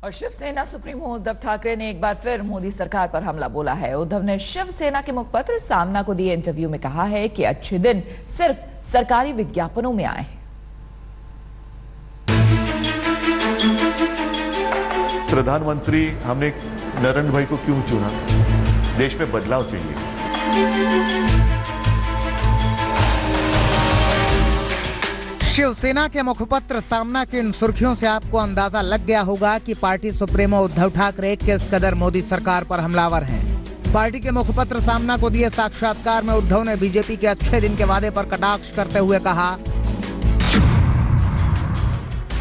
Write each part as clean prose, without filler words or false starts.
और शिवसेना सुप्रीमो उद्धव ठाकरे ने एक बार फिर मोदी सरकार पर हमला बोला है। उद्धव ने शिवसेना के मुखपत्र सामना को दिए इंटरव्यू में कहा है कि अच्छे दिन सिर्फ सरकारी विज्ञापनों में आए हैं। प्रधानमंत्री हमने नरेंद्र भाई को क्यों चुना? देश में बदलाव चाहिए। शिवसेना के मुखपत्र सामना की इन सुर्खियों से आपको अंदाजा लग गया होगा कि पार्टी सुप्रीमो उद्धव ठाकरे किस कदर मोदी सरकार पर हमलावर हैं। पार्टी के मुखपत्र सामना को दिए साक्षात्कार में उद्धव ने बीजेपी के अच्छे दिन के वादे पर कटाक्ष करते हुए कहा,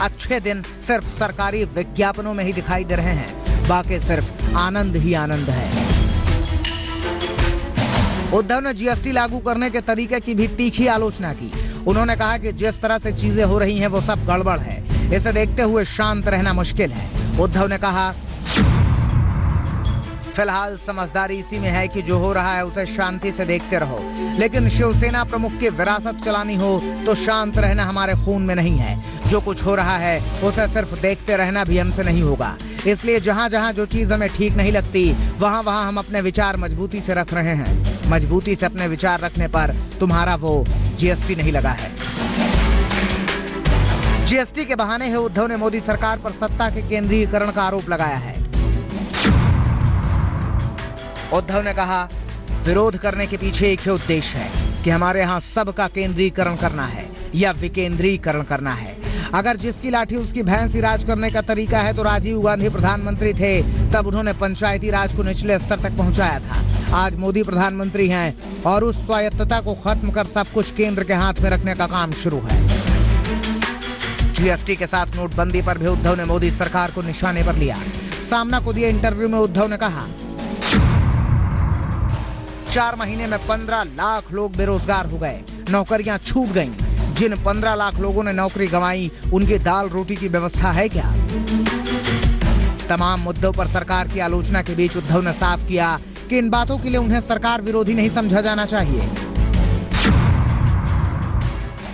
अच्छे दिन सिर्फ सरकारी विज्ञापनों में ही दिखाई दे रहे हैं, बाकी सिर्फ आनंद ही आनंद है। उद्धव ने जीएसटी लागू करने के तरीके की भी तीखी आलोचना की। उन्होंने कहा कि जिस तरह से चीजें हो रही हैं वो सब गड़बड़ है, इसे देखते हुए शांत रहना मुश्किल है। उद्धव ने कहा, फिलहाल समझदारी इसी में है कि जो हो रहा है उसे शांति से देखते रहो, लेकिन शिवसेना प्रमुख की विरासत चलानी हो तो शांत रहना हमारे खून में नहीं है। जो कुछ हो रहा है उसे सिर्फ देखते रहना भी हमसे नहीं होगा, इसलिए जहां जहां जो चीज हमें ठीक नहीं लगती वहां वहां हम अपने विचार मजबूती से रख रहे हैं। मजबूती से अपने विचार रखने पर तुम्हारा वो जीएसटी नहीं लगा है। जीएसटी के बहाने है उद्धव ने मोदी सरकार पर सत्ता के केंद्रीकरण का आरोप लगाया है। उद्धव ने कहा, विरोध करने के पीछे एक ही उद्देश्य है कि हमारे यहाँ सबका केंद्रीकरण करना है या विकेंद्रीकरण करना है। अगर जिसकी लाठी उसकी भैंस ही राज करने का तरीका है तो राजीव गांधी प्रधानमंत्री थे, तब उन्होंने पंचायती राज को निचले स्तर तक पहुंचाया था। आज मोदी प्रधानमंत्री हैं और उस स्वायत्तता को खत्म कर सब कुछ केंद्र के हाथ में रखने का काम शुरू है। जीएसटी के साथ नोटबंदी पर भी उद्धव ने मोदी सरकार को निशाने पर लिया। सामना को दिए इंटरव्यू में उद्धव ने कहा, 4 महीने में 15 लाख लोग बेरोजगार हो गए, नौकरियां छूट गईं। जिन 15 लाख लोगों ने नौकरी गंवाई उनकी दाल रोटी की व्यवस्था है क्या? तमाम मुद्दों पर सरकार की आलोचना के बीच उद्धव ने साफ किया कि इन बातों के लिए उन्हें सरकार विरोधी नहीं समझा जाना चाहिए।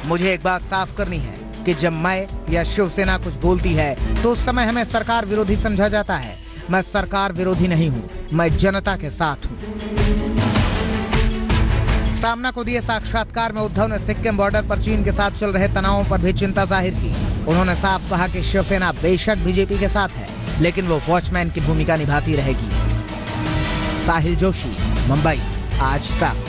मुझे एक बात साफ करनी है कि जब मैं या शिवसेना कुछ बोलती है तो उस समय हमें सरकार विरोधी समझा जाता है। मैं सरकार विरोधी नहीं हूं, मैं जनता के साथ हूं। सामना को दिए साक्षात्कार में उद्धव ने सिक्किम बॉर्डर पर चीन के साथ चल रहे तनावों पर भी चिंता जाहिर की। उन्होंने साफ कहा कि शिवसेना बेशक बीजेपी के साथ है, लेकिन वो वॉचमैन की भूमिका निभाती रहेगी। साहिल जोशी, मुंबई, आज तक।